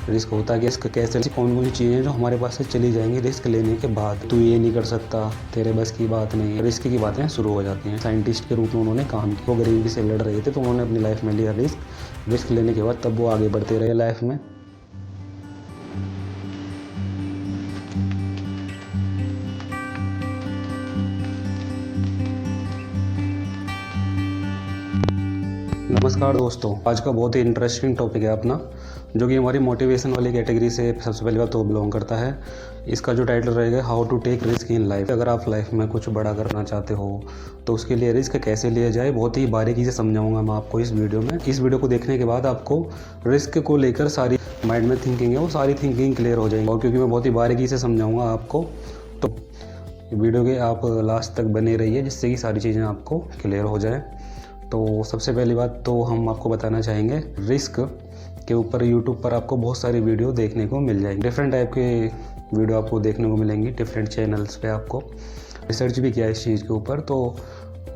Risk होता है, risk कैसे, कौन कौन सी चीज़ें हैं जो हमारे पास से चली जाएंगी रिस्क लेने के बाद। तू ये नहीं कर सकता, तेरे बस की बात नहीं है, रिस्क की बातें शुरू हो जाती हैं। साइंटिस्ट के रूप में उन्होंने काम किया, वो गरीबी से लड़ रहे थे तो उन्होंने अपनी लाइफ में लिया रिस्क लेने के बाद तब वो आगे बढ़ते रहे लाइफ में। नमस्कार दोस्तों, आज का बहुत ही इंटरेस्टिंग टॉपिक है अपना, जो कि हमारी मोटिवेशन वाली कैटेगरी से सबसे पहली बात तो बिलोंग करता है। इसका जो टाइटल रहेगा, how to take risk in life. अगर आप लाइफ में कुछ बड़ा करना चाहते हो तो उसके लिए रिस्क कैसे लिया जाए, बहुत ही बारीकी से समझाऊंगा मैं आपको इस वीडियो में। इस वीडियो को देखने के बाद आपको रिस्क को लेकर सारी माइंड में थिंकिंग है वो सारी थिंकिंग क्लियर हो जाएंगी। और क्योंकि मैं बहुत ही बारीकी से समझाऊंगा आपको, तो वीडियो के आप लास्ट तक बने रहिए, जिससे कि सारी चीज़ें आपको क्लियर हो जाए। तो सबसे पहली बात तो हम आपको बताना चाहेंगे, रिस्क के ऊपर यूट्यूब पर आपको बहुत सारी वीडियो देखने को मिल जाएंगी। डिफरेंट टाइप के वीडियो आपको देखने को मिलेंगी डिफरेंट चैनल्स पे। आपको रिसर्च भी किया है इस चीज़ के ऊपर, तो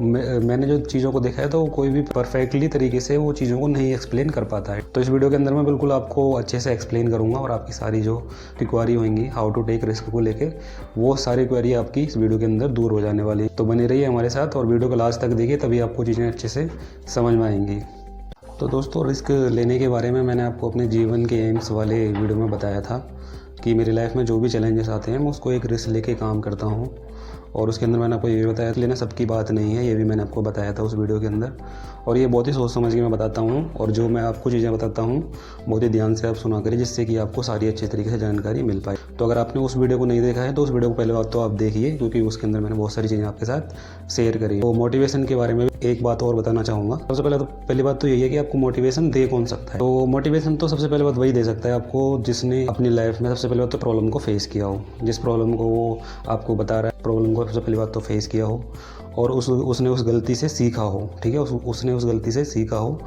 मैंने जो चीज़ों को देखा है तो कोई भी परफेक्टली तरीके से वो चीज़ों को नहीं एक्सप्लेन कर पाता है। तो इस वीडियो के अंदर मैं बिल्कुल आपको अच्छे से एक्सप्लेन करूँगा और आपकी सारी जो क्वेरी होंगी हाउ टू टेक रिस्क को लेके, वो सारी क्वेरी आपकी इस वीडियो के अंदर दूर हो जाने वाली है। तो बने रहिए हमारे साथ और वीडियो को लास्ट तक देखिए, तभी आपको चीज़ें अच्छे से समझ में आएंगी। तो दोस्तों, रिस्क लेने के बारे में मैंने आपको अपने जीवन के एम्स वाले वीडियो में बताया था कि मेरी लाइफ में जो भी चैलेंजेस आते हैं मैं उसको एक रिस्क लेके काम करता हूँ। और उसके अंदर मैंने आपको ये भी बताया, लेना सबकी बात नहीं है, ये भी मैंने आपको बताया था उस वीडियो के अंदर। और ये बहुत ही सोच समझ के मैं बताता हूँ, और जो मैं आपको चीज़ें बताता हूँ बहुत ही ध्यान से आप सुना करिए, जिससे कि आपको सारी अच्छी तरीके से जानकारी मिल पाए। तो अगर आपने उस वीडियो को नहीं देखा है तो उस वीडियो को पहले बात तो आप देखिए, क्योंकि उसके अंदर मैंने बहुत सारी चीज़ें आपके साथ शेयर करी। तो मोटिवेशन के बारे में एक बात और बताना चाहूँगा। सबसे पहली बात तो यही है कि आपको मोटिवेशन दे कौन सकता है। तो मोटिवेशन तो सबसे पहले बात वही दे सकता है आपको जिसने अपनी लाइफ में सबसे पहले बात तो प्रॉब्लम को फेस किया हो। जिस प्रॉब्लम को वो आपको बता रहा है, प्रॉब्लम को सबसे पहली बात तो फेस किया हो और उसने उस गलती से सीखा हो। ठीक है, उसने उस गलती से सीखा हो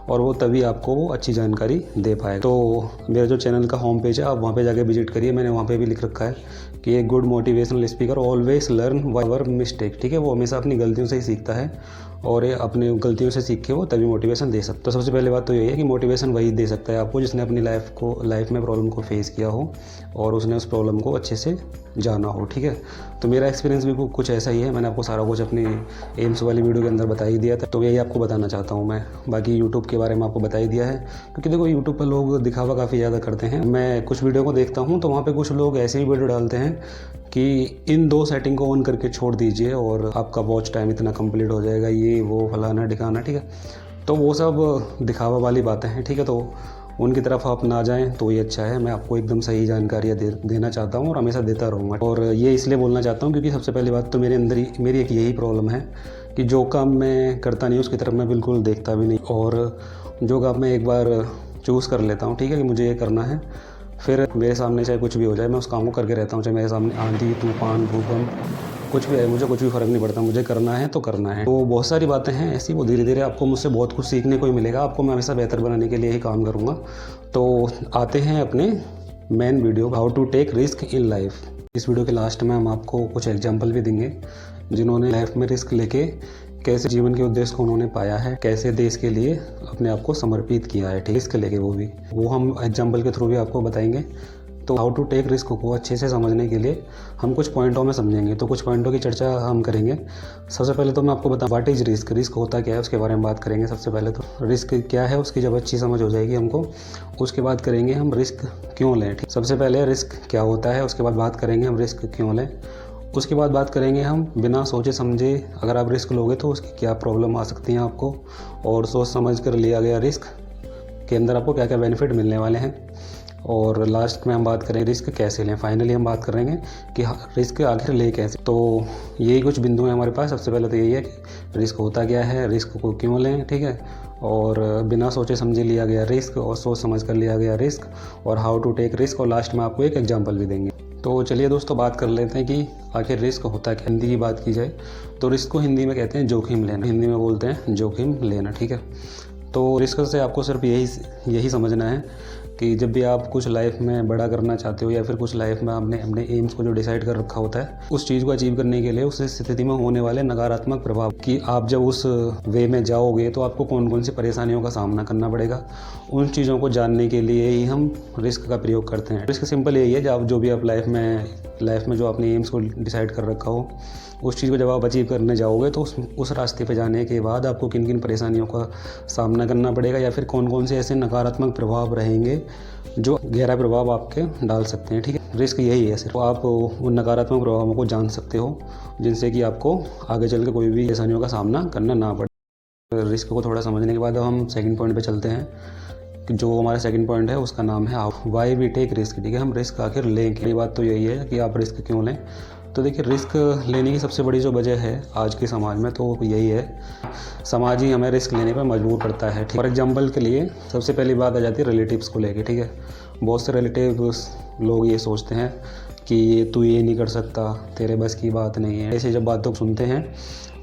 और वो तभी आपको वो अच्छी जानकारी दे पाए। तो मेरा जो चैनल का होम पेज है, आप वहाँ पे जाके विजिट करिए। मैंने वहाँ पे भी लिख रखा है कि एक good motivational speaker always learn by mistake. ठीक है, वो हमेशा अपनी गलतियों से ही सीखता है और ये अपनी गलतियों से सीख के वो तभी मोटिवेशन दे सकता है। तो सबसे पहले बात तो यही है कि मोटिवेशन वही दे सकता है आपको जिसने अपनी लाइफ में प्रॉब्लम को फेस किया हो और उसने उस प्रॉब्लम को अच्छे से जाना हो। ठीक है, तो मेरा एक्सपीरियंस भी कुछ ऐसा ही है। मैंने आपको सारा कुछ अपनी एम्स वाली वीडियो के अंदर बता ही दिया था, तो यही आपको बताना चाहता हूँ मैं। बाकी यूट्यूब के बारे में आपको बता ही दिया है, क्योंकि देखो यूट्यूब पर लोग दिखावा काफ़ी ज़्यादा करते हैं। मैं कुछ वीडियो को देखता हूँ तो वहाँ पे कुछ लोग ऐसे ही वीडियो डालते हैं कि इन 2 सेटिंग को ऑन करके छोड़ दीजिए और आपका वॉच टाइम इतना कंप्लीट हो जाएगा, ये वो फलाना ठिकाना। ठीक है, तो वो सब दिखावा वाली बातें हैं। ठीक है, तो उनकी तरफ आप ना जाएं तो ये अच्छा है। मैं आपको एकदम सही जानकारियाँ देना चाहता हूँ और हमेशा देता रहूँगा। और ये इसलिए बोलना चाहता हूँ क्योंकि सबसे पहली बात तो मेरे अंदर ही मेरी एक यही प्रॉब्लम है कि जो काम मैं करता नहीं उसकी तरफ मैं बिल्कुल देखता भी नहीं, और जो काम मैं एक बार चूज़ कर लेता हूँ, ठीक है, कि मुझे ये करना है, फिर मेरे सामने चाहे कुछ भी हो जाए मैं उस काम को करके रहता हूँ। चाहे मेरे सामने आंधी तूफान भूकंप कुछ भी है, मुझे कुछ भी फ़र्क नहीं पड़ता, मुझे करना है तो करना है। तो बहुत सारी बातें हैं ऐसी, वो धीरे धीरे आपको मुझसे बहुत कुछ सीखने को ही मिलेगा। आपको मैं हमेशा बेहतर बनाने के लिए ही काम करूँगा। तो आते हैं अपने main video, how to take risk in life. इस वीडियो के लास्ट में हम आपको कुछ एग्जाम्पल भी देंगे जिन्होंने लाइफ में रिस्क लेके कैसे जीवन के उद्देश्य को उन्होंने पाया है, कैसे देश के लिए अपने आप को समर्पित किया है। ठीक, रिस्क लेके वो हम एग्जाम्पल के थ्रू भी आपको बताएंगे। तो हाउ टू टेक रिस्क को अच्छे से समझने के लिए हम कुछ पॉइंटों में समझेंगे, तो कुछ पॉइंटों की चर्चा हम करेंगे। सबसे पहले तो मैं आपको बताऊं व्हाट इज़ रिस्क, रिस्क होता क्या है उसके बारे में बात करेंगे। सबसे पहले तो रिस्क क्या है उसकी जब अच्छी समझ हो जाएगी हमको, उसके बाद करेंगे हम रिस्क क्यों लें। ठीक, सबसे पहले रिस्क क्या होता है, उसके बाद बात करेंगे हम रिस्क क्यों लें, उसके बाद बात करेंगे हम बिना सोचे समझे अगर आप रिस्क लोगे तो उसकी क्या प्रॉब्लम आ सकती हैं आपको, और सोच समझ कर लिया गया रिस्क के अंदर आपको क्या क्या बेनिफिट मिलने वाले हैं, और लास्ट में हम बात करेंगे रिस्क कैसे लें। फाइनली हम बात करेंगे कि रिस्क आखिर ले कैसे। तो यही कुछ बिंदु हैं हमारे पास। सबसे पहले तो यही है कि रिस्क होता क्या है, रिस्क को क्यों लें, ठीक है, और बिना सोचे समझे लिया गया रिस्क, और सोच समझ कर लिया गया रिस्क, और हाउ टू टेक रिस्क, और लास्ट में आपको एक एग्जाम्पल भी देंगे। तो चलिए दोस्तों बात कर लेते हैं कि आखिर रिस्क होता है। हिंदी की बात की जाए तो रिस्क को हिंदी में कहते हैं जोखिम लेना, हिंदी में बोलते हैं जोखिम लेना। ठीक है, तो रिस्क से आपको सिर्फ यही समझना है कि जब भी आप कुछ लाइफ में बड़ा करना चाहते हो या फिर कुछ लाइफ में आपने अपने एम्स को जो डिसाइड कर रखा होता है, उस चीज़ को अचीव करने के लिए उस स्थिति में होने वाले नकारात्मक प्रभाव कि आप जब उस वे में जाओगे तो आपको कौन कौन सी परेशानियों का सामना करना पड़ेगा, उन चीज़ों को जानने के लिए ही हम रिस्क का प्रयोग करते हैं। रिस्क सिंपल यही है, जब जो भी आप लाइफ में जो अपने एम्स को डिसाइड कर रखा हो, उस चीज़ को जब आप अचीव करने जाओगे तो उस रास्ते पे जाने के बाद आपको किन किन परेशानियों का सामना करना पड़ेगा या फिर कौन कौन से ऐसे नकारात्मक प्रभाव रहेंगे जो गहरा प्रभाव आपके डाल सकते हैं। ठीक है, रिस्क यही है, सिर्फ आप उन नकारात्मक प्रभावों को जान सकते हो जिनसे कि आपको आगे चल के कोई भी परेशानियों का सामना करना ना पड़े। रिस्क को थोड़ा समझने के बाद हम सेकंड पॉइंट पे चलते हैं। जो हमारा सेकंड पॉइंट है उसका नाम है वाई वी टेक रिस्क। ठीक है, हम रिस्क आखिर लें। की बात तो यही है कि आप रिस्क क्यों लें। तो देखिए, रिस्क लेने की सबसे बड़ी जो वजह है आज के समाज में तो यही है, समाज ही हमें रिस्क लेने पर मजबूर करता है। फॉर एग्जांपल के लिए सबसे पहली बात आ जाती है रिलेटिव्स को लेके। ठीक है, बहुत से रिलेटिव्स लोग ये सोचते हैं कि तू ये नहीं कर सकता, तेरे बस की बात नहीं है। ऐसे जब बातों को सुनते हैं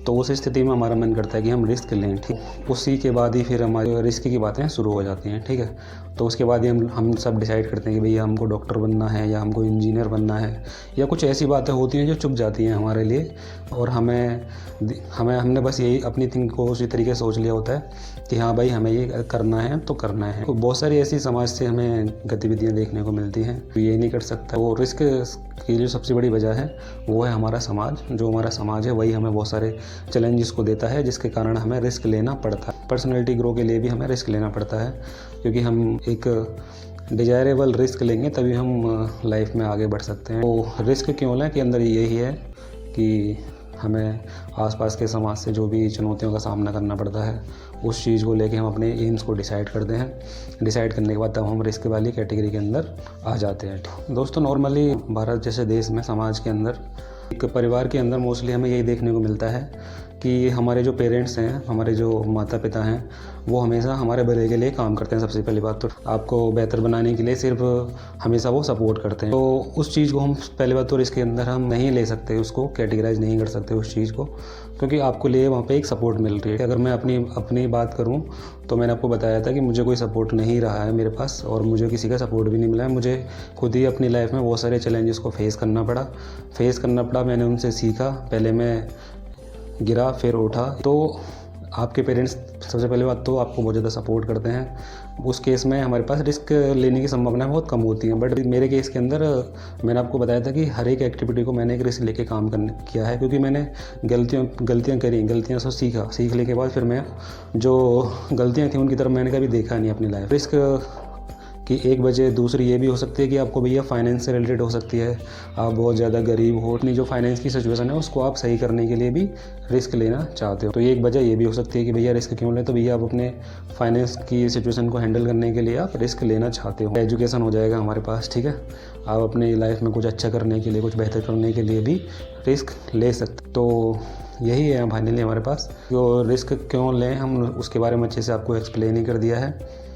तो उस स्थिति में हमारा मन करता है कि हम रिस्क लें। ठीक, उसी के बाद ही फिर हमारी रिस्क की बातें शुरू हो जाती हैं। ठीक है, तो उसके बाद ही हम सब डिसाइड करते हैं कि भैया हमको डॉक्टर बनना है या हमको इंजीनियर बनना है, या कुछ ऐसी बातें होती हैं जो चुप जाती हैं हमारे लिए, और हमने बस यही अपनी थिंक को उसी तरीके से सोच लिया होता है कि हाँ भाई हमें ये करना है तो करना है। तो बहुत सारी ऐसी समाज से हमें गतिविधियाँ देखने को मिलती हैं, तो ये नहीं कर सकता। वो रिस्क की जो सबसे बड़ी वजह है वो है हमारा समाज। जो हमारा समाज है वही हमें बहुत सारे चैलेंजेस को देता है, जिसके कारण हमें रिस्क लेना पड़ता है। पर्सनैलिटी ग्रो के लिए भी हमें रिस्क लेना पड़ता है, क्योंकि हम एक डिजायरेबल रिस्क लेंगे तभी हम लाइफ में आगे बढ़ सकते हैं। तो रिस्क क्यों लें कि अंदर यही है कि हमें आसपास के समाज से जो भी चुनौतियों का सामना करना पड़ता है, उस चीज़ को लेके हम अपने एम्स को डिसाइड करते हैं। डिसाइड करने के बाद तब हम रिस्क वाली कैटेगरी के अंदर आ जाते हैं। दोस्तों, नॉर्मली भारत जैसे देश में, समाज के अंदर, एक परिवार के अंदर मोस्टली हमें यही देखने को मिलता है कि हमारे जो पेरेंट्स हैं, हमारे जो माता पिता हैं, वो हमेशा हमारे भले के लिए काम करते हैं। सबसे पहली बात तो आपको बेहतर बनाने के लिए सिर्फ हमेशा वो सपोर्ट करते हैं। तो उस चीज़ को हम पहली बात तो रिस्क के अंदर हम नहीं ले सकते, उसको कैटेगराइज नहीं कर सकते उस चीज़ को, क्योंकि आपको लिए वहाँ पे एक सपोर्ट मिल रही है। अगर मैं अपनी बात करूँ तो मैंने आपको बताया था कि मुझे कोई सपोर्ट नहीं रहा है मेरे पास, और मुझे किसी का सपोर्ट भी नहीं मिला है। मुझे खुद ही अपनी लाइफ में बहुत सारे चैलेंजेस को फेस करना पड़ा। मैंने उनसे सीखा, पहले मैं गिरा फिर उठा। तो आपके पेरेंट्स सबसे पहले बात तो आपको बहुत ज़्यादा सपोर्ट करते हैं। उस केस में हमारे पास रिस्क लेने की संभावनाएं बहुत कम होती हैं। बट मेरे केस के अंदर मैंने आपको बताया था कि हर एक एक्टिविटी को मैंने एक रिस्क लेके काम किया है, क्योंकि मैंने गलतियाँ करी, गलतियाँ से सीखने के बाद फिर मैं जो गलतियाँ थी उनकी तरफ मैंने कभी देखा नहीं अपनी लाइफ। रिस्क कि एक वजह दूसरी ये भी हो सकती है कि आपको भैया फाइनेंस से रिलेटेड हो सकती है, आप बहुत ज़्यादा गरीब हो, अपनी जो फाइनेंस की सिचुएशन है उसको आप सही करने के लिए भी रिस्क लेना चाहते हो। तो एक वजह ये भी हो सकती है कि भैया रिस्क क्यों लें, तो भैया आप अपने फाइनेंस की सिचुएशन को हैंडल करने के लिए आप रिस्क लेना चाहते हो। एजुकेशन हो जाएगा हमारे पास, ठीक है, आप अपनी लाइफ में कुछ अच्छा करने के लिए, कुछ बेहतर करने के लिए भी रिस्क ले सकते। तो यही है फाइनली हमारे पास। तो रिस्क क्यों लें हम उसके बारे में अच्छे से आपको एक्सप्लेन ही कर दिया है।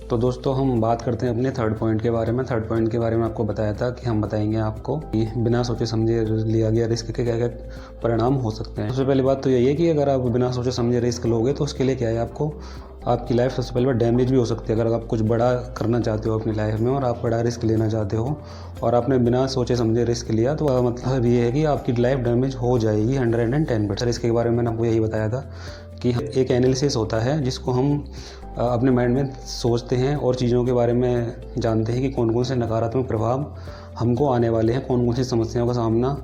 तो दोस्तों, हम बात करते हैं अपने थर्ड पॉइंट के बारे में। थर्ड पॉइंट के बारे में आपको बताया था कि हम बताएंगे आपको कि बिना सोचे समझे लिया गया रिस्क के क्या क्या परिणाम हो सकते हैं। सबसे पहली बात तो यही है कि अगर आप बिना सोचे समझे रिस्क लोगे तो उसके लिए क्या है, आपकी लाइफ सबसे पहले बार डैमेज भी हो सकती है। अगर आप कुछ बड़ा करना चाहते हो अपनी लाइफ में और आप बड़ा रिस्क लेना चाहते हो और आपने बिना सोचे समझे रिस्क लिया, तो मतलब ये है कि आपकी लाइफ डैमेज हो जाएगी 110%। रिस्क के बारे में मैंने आपको यही बताया था कि एक एनालिसिस होता है जिसको हम अपने माइंड में सोचते हैं और चीज़ों के बारे में जानते हैं कि कौन कौन से नकारात्मक प्रभाव हमको आने वाले हैं, कौन कौन सी समस्याओं का सामना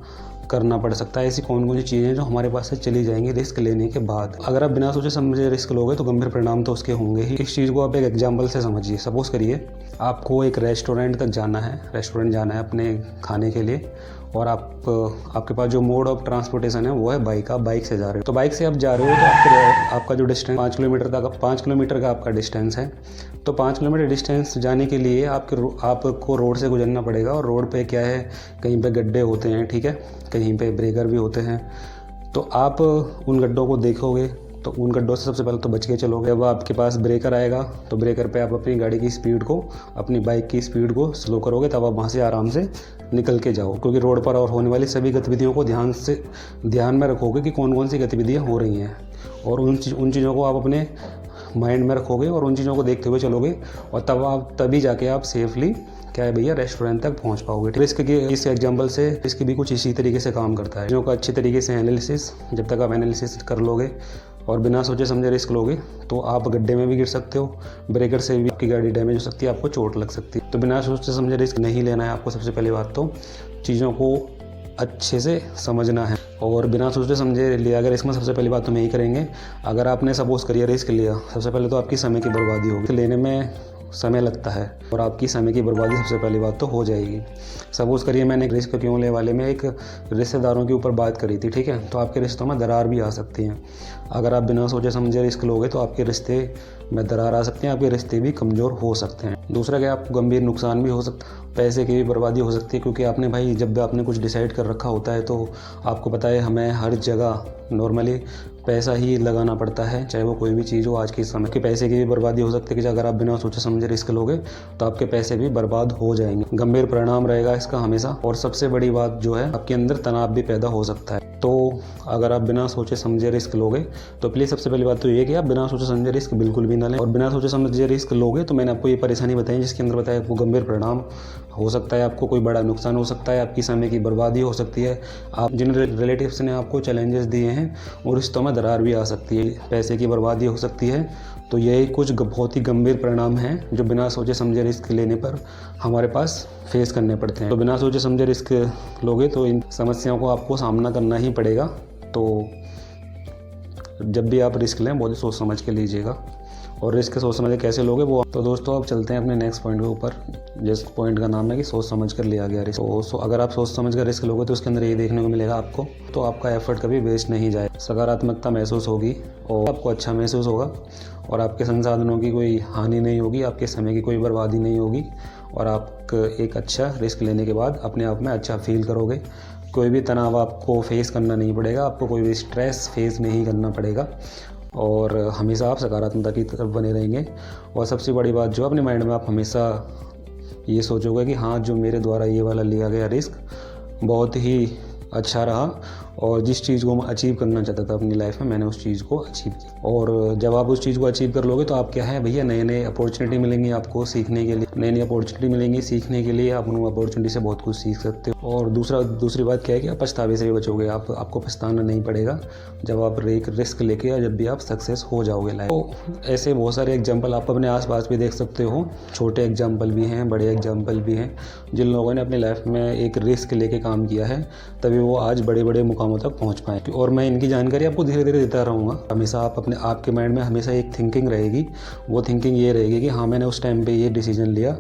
करना पड़ सकता है, ऐसी कौन कौन सी चीज़ें जो हमारे पास से चली जाएंगी रिस्क लेने के बाद। अगर आप बिना सोचे समझे रिस्क लोगे तो गंभीर परिणाम तो उसके होंगे ही। इस चीज़ को आप एक एग्जांपल से समझिए। सपोज करिए आपको एक रेस्टोरेंट तक जाना है अपने खाने के लिए, और आपके पास जो मोड ऑफ ट्रांसपोर्टेशन है वो है बाइक। आप बाइक से जा रहे हो, तो बाइक से आप जा रहे हो तो आपका जो डिस्टेंस 5 किलोमीटर का आपका डिस्टेंस है। तो 5 किलोमीटर डिस्टेंस जाने के लिए आपको रोड से गुजरना पड़ेगा, और रोड पे क्या है, कहीं पे गड्ढे होते हैं, ठीक है, कहीं पे ब्रेकर भी होते हैं। तो आप उन गड्ढों को देखोगे तो उन गड्ढों से सबसे पहले तो बच के चलोगे। जब आपके पास ब्रेकर आएगा तो ब्रेकर पे आप अपनी गाड़ी की स्पीड को, अपनी बाइक की स्पीड को स्लो करोगे, तब आप वहाँ से आराम से निकल के जाओ, क्योंकि रोड पर और होने वाली सभी गतिविधियों को ध्यान में रखोगे कि कौन कौन सी गतिविधियाँ हो रही हैं, और उन चीज़ों को आप अपने माइंड में रखोगे और उन चीज़ों को देखते हुए चलोगे, और तभी जाके आप सेफली क्या है भैया रेस्टोरेंट तक पहुंच पाओगे। रिस्क के इस एग्जांपल से रिस्क भी कुछ इसी तरीके से काम करता है। चीज़ों का अच्छी तरीके से एनालिसिस, जब तक आप एनालिसिस कर लोगे और बिना सोचे समझे रिस्क लोगे तो आप गड्ढे में भी गिर सकते हो, ब्रेकर से भी आपकी गाड़ी डैमेज हो सकती है, आपको चोट लग सकती है। तो बिना सोचे समझे रिस्क नहीं लेना है आपको। सबसे पहली बात तो चीज़ों को अच्छे से समझना है और बिना सोचे समझे लिया अगर रिस्क में सबसे पहली बात तो नहीं करेंगे। अगर आपने सपोज करिए रिस्क लिया, सबसे पहले तो आपकी समय की बर्बादी होगी। लेने में समय लगता है और आपकी समय की बर्बादी सबसे पहली बात तो हो जाएगी। सपोज करिए मैंने एक रिस्क क्यों ले वाले में एक रिश्तेदारों के ऊपर बात करी थी, ठीक है, तो आपके रिश्तों में दरार भी आ सकती हैं। अगर आप बिना सोचे समझे रिस्क लोगे तो आपके रिश्ते में दरार आ सकते हैं, आपके रिश्ते भी कमज़ोर हो सकते हैं। दूसरा क्या, आपको गंभीर नुकसान भी हो सकता है, पैसे की भी बर्बादी हो सकती है, क्योंकि आपने भाई जब आपने कुछ डिसाइड कर रखा होता है तो आपको पता है हमें हर जगह नॉर्मली पैसा ही लगाना पड़ता है, चाहे वो कोई भी चीज़ हो। आज के समय के पैसे की भी बर्बादी हो सकती है कि अगर आप बिना सोचे समझे रिस्क लोगे तो आपके पैसे भी बर्बाद हो जाएंगे। गंभीर परिणाम रहेगा इसका हमेशा। और सबसे बड़ी बात जो है, आपके अंदर तनाव भी पैदा हो सकता है। तो अगर आप बिना सोचे समझे रिस्क लोगे तो प्लीज़ सबसे पहली बात तो ये कि आप बिना सोचे समझे रिस्क बिल्कुल भी ना लें। और बिना सोचे समझे रिस्क लोगे तो मैंने आपको ये परेशानी बताई जिसके अंदर बताया वो गंभीर परिणाम हो सकता है, आपको कोई बड़ा नुकसान हो सकता है, आपकी समय की बर्बादी हो सकती है, आप जिन रिलेटिव्स ने आपको चैलेंजेस दिए हैं वो रिश्तों में दरार भी आ सकती है, पैसे की बर्बादी हो सकती है। तो यही कुछ बहुत ही गंभीर परिणाम हैं जो बिना सोचे समझे रिस्क लेने पर हमारे पास फेस करने पड़ते हैं। तो बिना सोचे समझे रिस्क लोगे तो इन समस्याओं को आपको सामना करना ही पड़ेगा। तो जब भी आप रिस्क लें बहुत ही सोच समझ के लीजिएगा। और रिस्क सोच समझ के कैसे लोगे वो। तो दोस्तों अब चलते हैं अपने नेक्स्ट पॉइंट के ऊपर, जिस पॉइंट का नाम है कि सोच समझ कर लिया गया रिस्क। तो अगर आप सोच समझ कर रिस्क लोगे तो उसके अंदर ये देखने को मिलेगा आपको, तो आपका एफर्ट कभी वेस्ट नहीं जाए, सकारात्मकता महसूस होगी और आपको अच्छा महसूस होगा और आपके संसाधनों की कोई हानि नहीं होगी, आपके समय की कोई बर्बादी नहीं होगी और आप एक अच्छा रिस्क लेने के बाद अपने आप में अच्छा फील करोगे। कोई भी तनाव आपको फेस करना नहीं पड़ेगा, आपको कोई भी स्ट्रेस फेस नहीं करना पड़ेगा और हमेशा आप सकारात्मकता की तरफ बने रहेंगे। और सबसे बड़ी बात जो अपने माइंड में आप हमेशा ये सोचोगे कि हाँ, जो मेरे द्वारा ये वाला लिया गया रिस्क बहुत ही अच्छा रहा और जिस चीज़ को मैं अचीव करना चाहता था अपनी लाइफ में मैंने उस चीज़ को अचीव किया। और जब आप उस चीज़ को अचीव कर लोगे तो आप क्या है भैया, नए नए अपॉर्चुनिटी मिलेंगी आपको सीखने के लिए, नई नई अपॉर्चुनिटी मिलेंगी सीखने के लिए, आप उन अपॉर्चुनिटी से बहुत कुछ सीख सकते हो। और दूसरी बात क्या है कि आप पछतावे से भी बचोगे, आपको पछताना नहीं पड़ेगा जब आप रिस्क लेके या जब भी आप सक्सेस हो जाओगे लाइफ। तो ऐसे बहुत सारे एग्जाम्पल आप अपने आसपास भी देख सकते हो, छोटे एग्जाम्पल भी हैं, बड़े एग्जाम्पल भी हैं, जिन लोगों ने अपनी लाइफ में एक रिस्क लेके काम किया है तभी वो आज बड़े बड़े मुकामों तक पहुंच पाए। और मैं इनकी जानकारी आपको धीरे धीरे देता रहूँगा। हमेशा आपके माइंड में हमेशा एक थिंकिंग रहेगी, वो थिंकिंग ये रहेगी कि हाँ, मैंने उस टाइम पे ये डिसीजन लिया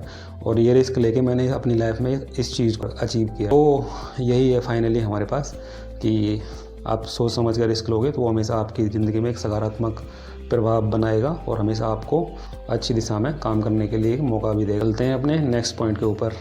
और ये रिस्क लेके मैंने अपनी लाइफ में इस चीज़ को अचीव किया। तो यही है फाइनली हमारे पास कि आप सोच समझ कर रिस्क लोगे तो वो हमेशा आपकी ज़िंदगी में एक सकारात्मक प्रभाव बनाएगा और हमेशा आपको अच्छी दिशा में काम करने के लिए मौका भी देगा। चलते हैं अपने नेक्स्ट पॉइंट के ऊपर।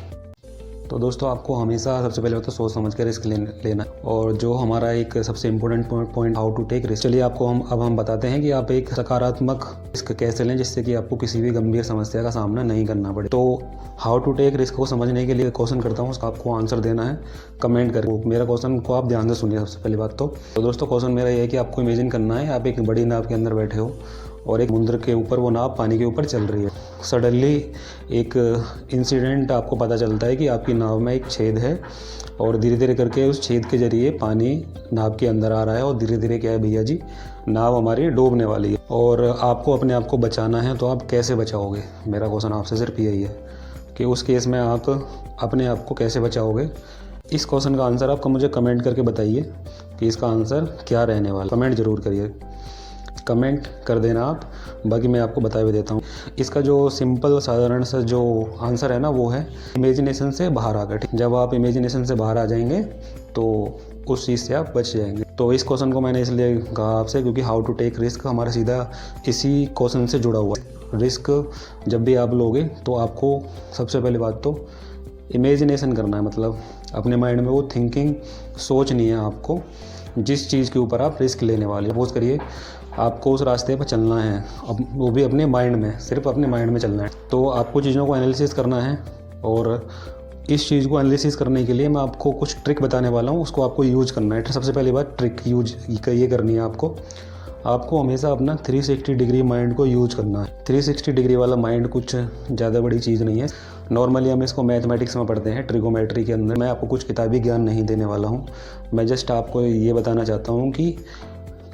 तो दोस्तों आपको हमेशा सबसे पहले तो सोच समझ कर रिस्क लेना और जो हमारा एक सबसे important point how to take risk. चलिए आपको हम बताते हैं कि आप एक सकारात्मक रिस्क कैसे लें जिससे कि आपको किसी भी गंभीर समस्या का सामना नहीं करना पड़े। तो हाउ टू टेक रिस्क को समझने के लिए क्वेश्चन करता हूँ, उसका आपको आंसर देना है कमेंट करके। मेरा क्वेश्चन को आप ध्यान से सुनिए सबसे पहली बात तो दोस्तों क्वेश्चन मेरा ये है कि आपको इमेजिन करना है आप एक बड़ी नाव के अंदर बैठे हो और एक समुद्र के ऊपर वो नाव पानी के ऊपर चल रही है। सडनली एक इंसिडेंट आपको पता चलता है कि आपकी नाव में एक छेद है और धीरे धीरे करके उस छेद के जरिए पानी नाव के अंदर आ रहा है और धीरे धीरे क्या है भैया जी, नाव हमारी डूबने वाली है और आपको अपने आप को बचाना है। तो आप कैसे बचाओगे? मेरा क्वेश्चन आपसे सिर्फ यही है कि उस केस में आप अपने आप को कैसे बचाओगे। इस क्वेश्चन का आंसर आपको मुझे कमेंट करके बताइए कि इसका आंसर क्या रहने वाला। कमेंट ज़रूर करिए, कमेंट कर देना आप, बाकी मैं आपको बता भी देता हूँ। इसका जो सिंपल साधारण सा जो आंसर है ना वो है इमेजिनेशन से बाहर आकर। जब आप इमेजिनेशन से बाहर आ जाएंगे तो उस चीज़ से आप बच जाएंगे। तो इस क्वेश्चन को मैंने इसलिए कहा आपसे क्योंकि हाउ टू टेक रिस्क हमारा सीधा इसी क्वेश्चन से जुड़ा हुआ है। रिस्क जब भी आप लोगे तो आपको सबसे पहली बात तो इमेजिनेशन करना है, मतलब अपने माइंड में वो थिंकिंग सोचनी है आपको जिस चीज़ के ऊपर आप रिस्क लेने वाले। सपोज करिए आपको उस रास्ते पर चलना है, अब वो भी अपने माइंड में, सिर्फ अपने माइंड में चलना है। तो आपको चीज़ों को एनालिसिस करना है और इस चीज़ को एनालिसिस करने के लिए मैं आपको कुछ ट्रिक बताने वाला हूँ, उसको आपको यूज करना है। सबसे पहली बात ट्रिक यूज ये करनी है आपको। आपको हमेशा अपना 360 डिग्री माइंड को यूज करना है। 360 डिग्री वाला माइंड कुछ ज़्यादा बड़ी चीज़ नहीं है। नॉर्मली हम इसको मैथमेटिक्स में पढ़ते हैं, ट्रिगोमेट्री के अंदर। मैं आपको कुछ किताबी ज्ञान नहीं देने वाला हूँ। मैं जस्ट आपको ये बताना चाहता हूँ कि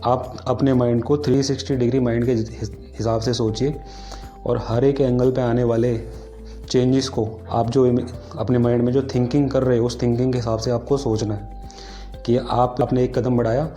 आप अपने माइंड को 360 डिग्री माइंड के हिसाब से सोचिए और हर एक एंगल पे आने वाले चेंजेस को आप जो अपने माइंड में जो थिंकिंग कर रहे हो उस थिंकिंग के हिसाब से आपको सोचना है कि आपने एक कदम बढ़ाया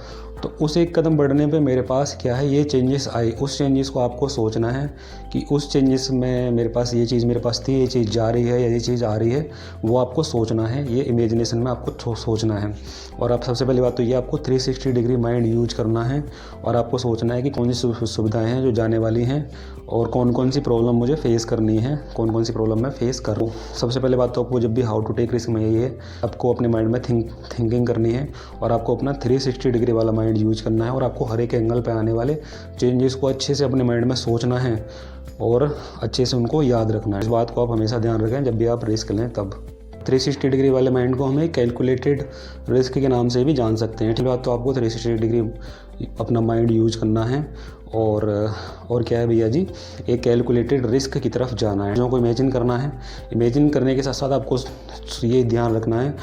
तो उस एक कदम बढ़ने पे मेरे पास क्या है, ये चेंजेस आए। उस चेंजेस को आपको सोचना है कि उस चेंजेस में मेरे पास ये चीज़ मेरे पास थी, ये चीज़ जा रही है या ये चीज़ आ रही है, वो आपको सोचना है। ये इमेजिनेशन में आपको सोचना है। और आप सबसे पहली बात तो ये आपको 360 डिग्री माइंड यूज करना है और आपको सोचना है कि कौन सी सुविधाएँ हैं जो जाने वाली हैं और कौन कौन सी प्रॉब्लम मुझे फेस करनी है, कौन कौन सी प्रॉब्लम मैं फेस करूँ। सबसे पहले बात तो आपको जब भी हाउ टू टेक रिस्क में यही है, आपको अपने माइंड में थिंकिंग करनी है और आपको अपना 360 डिग्री वाला माइंड यूज करना है और आपको हर एक एंगल पे आने वाले चेंजेस को अच्छे से अपने माइंड में सोचना है और अच्छे से उनको याद रखना है। इस बात को आप हमेशा ध्यान रखें जब भी आप रिस्क लें तब। 360 डिग्री वाले माइंड को हमें कैलकुलेटेड रिस्क के नाम से भी जान सकते हैं। ठीक बात तो आपको 360 डिग्री अपना माइंड यूज करना है और क्या है भैया जी, एक कैलकुलेटेड रिस्क की तरफ जाना है, जो को इमेजिन करना है। इमेजिन करने के साथ साथ आपको ये ध्यान रखना है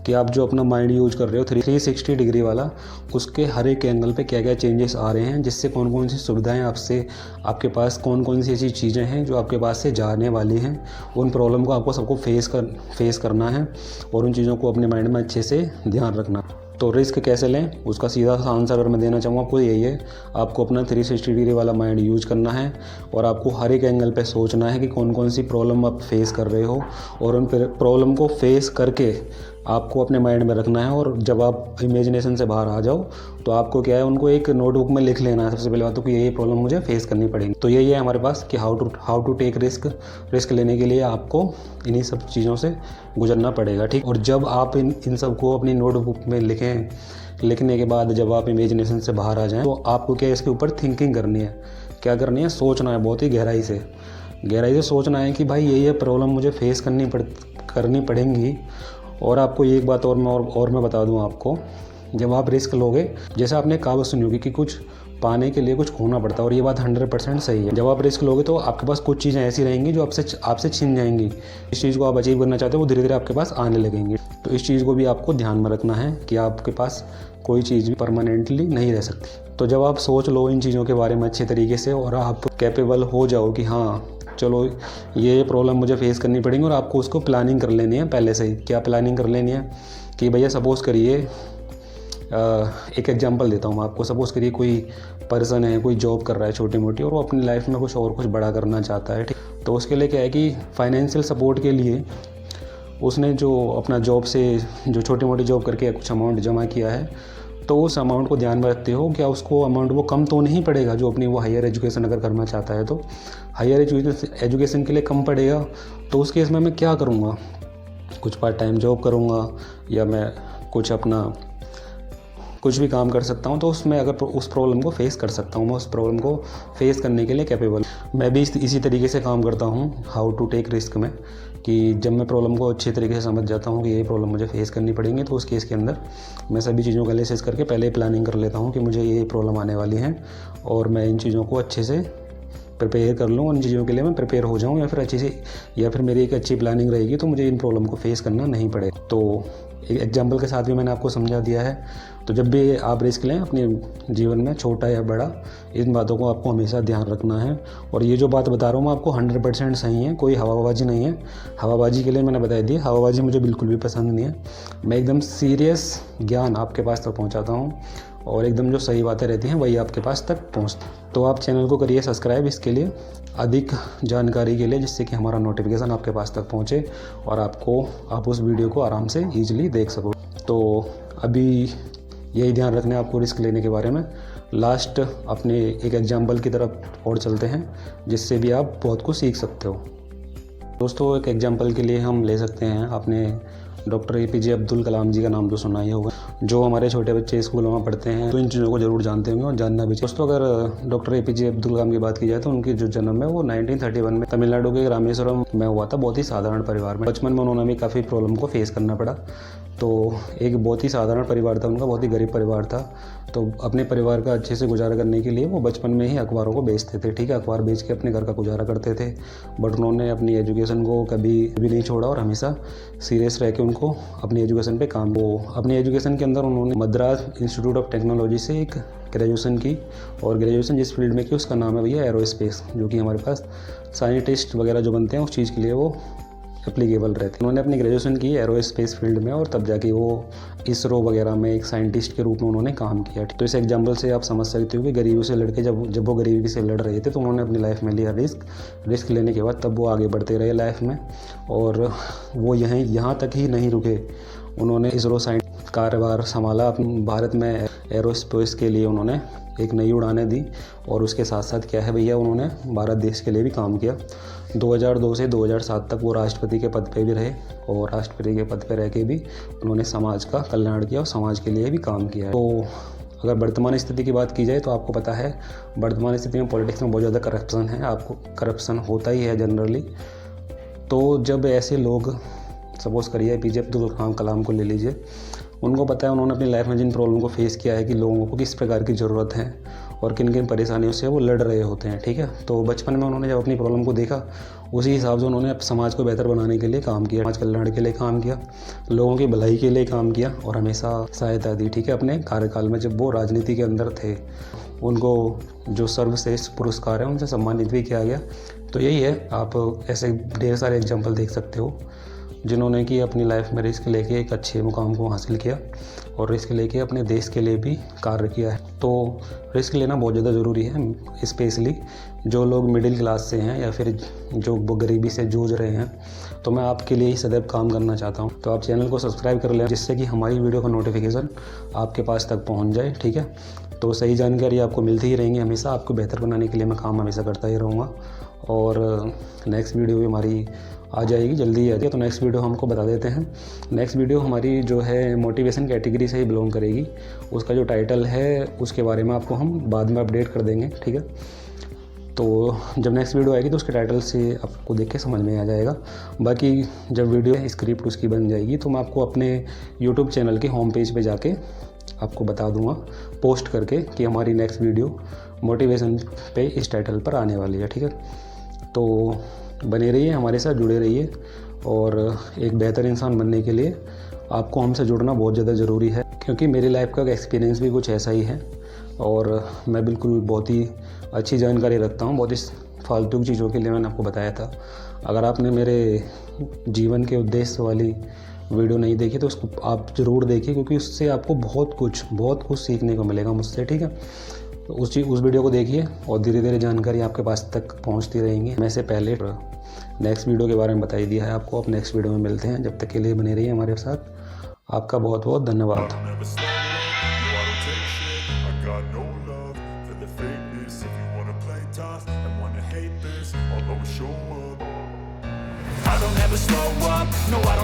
कि आप जो अपना माइंड यूज कर रहे हो 360 डिग्री वाला, उसके हर एक एंगल पे क्या क्या चेंजेस आ रहे हैं, जिससे कौन कौन सी सुविधाएं आपके पास कौन कौन सी ऐसी चीज़ें हैं जो आपके पास से जाने वाली हैं। उन प्रॉब्लम को आपको सबको फेस करना है और उन चीज़ों को अपने माइंड में अच्छे से ध्यान रखना। तो रिस्क कैसे लें उसका सीधा सा आंसर अगर मैं देना चाहूँगा आपको यही है, आपको अपना 360 डिग्री वाला माइंड यूज करना है और आपको हर एक एंगल पे सोचना है कि कौन कौन सी प्रॉब्लम आप फेस कर रहे हो और उन प्रॉब्लम को फेस करके आपको अपने माइंड में रखना है। और जब आप इमेजिनेशन से बाहर आ जाओ तो आपको क्या है, उनको एक नोटबुक में लिख लेना है सबसे पहले बात तो कि ये प्रॉब्लम मुझे फेस करनी पड़ेगी। तो यही है हमारे पास कि हाउ टू टेक रिस्क लेने के लिए आपको इन्हीं सब चीज़ों से गुजरना पड़ेगा। ठीक, और जब आप इन सब को अपनी नोटबुक में लिखने के बाद जब आप इमेजिनेशन से बाहर आ जाएं तो आपको क्या है, इसके ऊपर थिंकिंग करनी है। क्या करनी है, सोचना है, बहुत ही गहराई से सोचना है कि भाई ये प्रॉब्लम मुझे फेस करनी पड़ेंगी। और आपको एक बात और मैं बता दूं आपको, जब आप रिस्क लोगे, जैसे आपने कहावत सुनी होगी कि कुछ पाने के लिए कुछ खोना पड़ता है, और ये बात 100% सही है। जब आप रिस्क लोगे तो आपके पास कुछ चीज़ें ऐसी रहेंगी जो आपसे छिन जाएंगी। इस चीज़ को आप अचीव करना चाहते हो वो धीरे धीरे आपके पास आने लगेंगी। तो इस चीज़ को भी आपको ध्यान में रखना है कि आपके पास कोई चीज़ भी परमानेंटली नहीं रह सकती। तो जब आप सोच लो इन चीज़ों के बारे में अच्छे तरीके से और आप कैपेबल हो जाओ कि हाँ चलो ये प्रॉब्लम मुझे फेस करनी पड़ेगी, और आपको उसको प्लानिंग कर लेनी है पहले से ही। क्या प्लानिंग कर लेनी है कि भैया सपोज़ करिए, एक एग्जांपल देता हूँ मैं आपको। सपोज़ करिए कोई पर्सन है, कोई जॉब कर रहा है छोटी मोटी, और वो अपनी लाइफ में कुछ बड़ा करना चाहता है। ठीक, तो उसके लिए क्या है कि फाइनेंशियल सपोर्ट के लिए उसने जो अपना जॉब से जो छोटी मोटी जॉब करके कुछ अमाउंट जमा किया है, तो उस अमाउंट को ध्यान में रखते हो क्या उसको अमाउंट वो कम तो नहीं पड़ेगा, जो अपनी वो हायर एजुकेशन अगर करना चाहता है तो हायर एजुकेशन के लिए कम पड़ेगा। तो उस केस में मैं क्या करूँगा, कुछ पार्ट टाइम जॉब करूँगा या मैं कुछ भी काम कर सकता हूँ। तो उसमें अगर उस प्रॉब्लम को फेस कर सकता हूँ, मैं उस प्रॉब्लम को फेस करने के लिए कैपेबल। मैं भी इसी तरीके से काम करता हूँ हाउ टू टेक रिस्क में, कि जब मैं प्रॉब्लम को अच्छे तरीके से समझ जाता हूँ कि ये प्रॉब्लम मुझे फेस करनी पड़ेंगी, तो उस केस के अंदर मैं सभी चीज़ों का एनालिसिस करके पहले ही प्लानिंग कर लेता हूँ कि मुझे ये प्रॉब्लम आने वाली है और मैं इन चीज़ों को अच्छे से प्रिपेयर कर लूँ, उन चीज़ों के लिए मैं प्रिपेयर हो जाऊँ, या फिर मेरी एक अच्छी प्लानिंग रहेगी तो मुझे इन प्रॉब्लम को फेस करना नहीं पड़े। तो एक एग्जांपल के साथ भी मैंने आपको समझा दिया है। तो जब भी आप रिस्क लें अपने जीवन में, छोटा या बड़ा, इन बातों को आपको हमेशा ध्यान रखना है। और ये जो बात बता रहा हूँ मैं आपको 100% सही है, कोई हवाबाजी नहीं है। हवाबाजी के लिए मैंने बता दी, हवाबाजी मुझे बिल्कुल भी पसंद नहीं है। मैं एकदम सीरियस ज्ञान आपके पास तक पहुँचाता हूँ और एकदम जो सही बातें रहती हैं वही आपके पास तक पहुँचती। तो आप चैनल को करिए सब्सक्राइब इसके लिए, अधिक जानकारी के लिए, जिससे कि हमारा नोटिफिकेशन आपके पास तक पहुँचे और आप उस वीडियो को आराम से ईजिली देख सको। तो अभी यही ध्यान रखना है आपको रिस्क लेने के बारे में। लास्ट अपने एक एग्जाम्पल की तरफ और चलते हैं, जिससे भी आप बहुत कुछ सीख सकते हो। दोस्तों, एक एग्जाम्पल के लिए हम ले सकते हैं, आपने डॉक्टर APJ अब्दुल कलाम जी का नाम तो सुना ही होगा। जो हमारे छोटे बच्चे स्कूलों में पढ़ते हैं तो इन चीज़ों को जरूर जानते होंगे और जानना भी चाहिए। दोस्तों, अगर डॉक्टर APJ अब्दुल कलाम की बात की जाए तो उनकी जो जन्म है वो 1931 में तमिलनाडु के रामेश्वरम में हुआ था, बहुत ही साधारण परिवार में। बचपन में उन्होंने भी काफ़ी प्रॉब्लम को फेस करना पड़ा। तो एक बहुत ही साधारण परिवार था उनका, बहुत ही गरीब परिवार था। तो अपने परिवार का अच्छे से गुजारा करने के लिए वो बचपन में ही अखबारों को बेचते थे, ठीक है, अखबार बेच के अपने घर का गुजारा करते थे। बट उन्होंने अपनी एजुकेशन को कभी भी नहीं छोड़ा और हमेशा सीरियस रह के उनको अपनी एजुकेशन पे काम वो अपनी एजुकेशन के अंदर उन्होंने मद्रास इंस्टीट्यूट ऑफ टेक्नोलॉजी से एक ग्रेजुएशन की, और ग्रेजुएशन जिस फील्ड में की उसका नाम है भैया एरोस्पेस, जो कि हमारे पास साइंटिस्ट वगैरह जो बनते हैं उस चीज़ के लिए वो एप्लीकेबल रहते हैं। उन्होंने अपनी ग्रेजुएशन की एरोस्पेस फील्ड में, और तब जाके वो इसरो वगैरह में एक साइंटिस्ट के रूप में उन्होंने काम किया। तो इस एग्जाम्पल से आप समझ सकते हो कि गरीबी से लड़के जब वो गरीबी से लड़ रहे थे तो उन्होंने अपनी लाइफ में लिया रिस्क लेने के बाद तब वो आगे बढ़ते रहे लाइफ में। और वो यहाँ तक ही नहीं रुके, उन्होंने इसरो साइंस कार्यभार संभाला अपने भारत में एरोस्पेस के लिए, उन्होंने एक नई उड़ानें दी। और उसके साथ साथ क्या है भैया, उन्होंने भारत देश के लिए भी काम किया। 2002 से 2007 तक वो राष्ट्रपति के पद पे भी रहे, और राष्ट्रपति के पद पे रह के भी उन्होंने समाज का कल्याण किया और समाज के लिए भी काम किया। तो अगर वर्तमान स्थिति की बात की जाए तो आपको पता है वर्तमान स्थिति में पॉलिटिक्स में बहुत ज़्यादा करप्शन है, आपको करप्शन होता ही है जनरली। तो जब ऐसे लोग, सपोज़ करिए APJ अब्दुल कलाम को ले लीजिए, उनको पता है उन्होंने अपनी लाइफ में जिन प्रॉब्लम को फेस किया है कि लोगों को किस प्रकार की ज़रूरत है और किन किन परेशानियों से वो लड़ रहे होते हैं, ठीक है। तो बचपन में उन्होंने जब अपनी प्रॉब्लम को देखा, उसी हिसाब से उन्होंने समाज को बेहतर बनाने के लिए काम किया, समाज कल्याण के लिए काम किया, लोगों की भलाई के लिए काम किया और हमेशा सहायता दी, ठीक है। अपने कार्यकाल में जब वो राजनीति के अंदर थे, उनको जो सर्वश्रेष्ठ पुरस्कार है उनसे सम्मानित भी किया गया। तो यही है, आप ऐसे ढेर सारे एग्जाम्पल देख सकते हो जिन्होंने कि अपनी लाइफ में रिस्क लेके एक अच्छे मुकाम को हासिल किया और रिस्क लेके अपने देश के लिए भी कार्य किया है। तो रिस्क लेना बहुत ज़्यादा ज़रूरी है, स्पेशली जो लोग मिडिल क्लास से हैं या फिर जो गरीबी से जूझ रहे हैं। तो मैं आपके लिए ही सदैव काम करना चाहता हूं। तो आप चैनल को सब्सक्राइब कर लें, जिससे कि हमारी वीडियो का नोटिफिकेशन आपके पास तक पहुंच जाए, ठीक है। तो सही जानकारी आपको मिलती ही रहेंगी हमेशा, आपको बेहतर बनाने के लिए मैं काम हमेशा करता ही रहूँगा। और नेक्स्ट वीडियो भी हमारी आ जाएगी, जल्दी ही आ जाएगी। तो नेक्स्ट वीडियो हमको बता देते हैं। नेक्स्ट वीडियो हमारी जो है मोटिवेशन कैटेगरी से ही बिलोंग करेगी। उसका जो टाइटल है उसके बारे में आपको हम बाद में अपडेट कर देंगे, ठीक है। तो जब नेक्स्ट वीडियो आएगी तो उसके टाइटल से आपको देख के समझ में आ जाएगा। बाकी जब वीडियो स्क्रिप्ट उसकी बन जाएगी तो मैं आपको अपने यूट्यूब चैनल के होम पेज पे जाके आपको बता दूंगा पोस्ट करके कि हमारी नेक्स्ट वीडियो मोटिवेशन पे इस टाइटल पर आने वाली है, ठीक है। तो बने रहिए, हमारे साथ जुड़े रहिए, और एक बेहतर इंसान बनने के लिए आपको हमसे जुड़ना बहुत ज़्यादा ज़रूरी है, क्योंकि मेरी लाइफ का एक्सपीरियंस भी कुछ ऐसा ही है। और मैं बिल्कुल बहुत ही अच्छी जानकारी रखता हूँ, बहुत ही फालतू चीज़ों के लिए मैंने आपको बताया था। अगर आपने मेरे जीवन के उद्देश्य वाली वीडियो नहीं देखी तो उसको आप ज़रूर देखिए, क्योंकि उससे आपको बहुत कुछ सीखने को मिलेगा मुझसे, ठीक है। तो उस वीडियो को देखिए और धीरे धीरे जानकारी आपके पास तक पहुंचती रहेंगी। मैं से पहले नेक्स्ट वीडियो के बारे में बता ही दिया है आपको। अब नेक्स्ट वीडियो में मिलते हैं, जब तक के लिए बने रहिए हमारे साथ। आपका बहुत बहुत धन्यवाद। I don't ever slow up, no I don't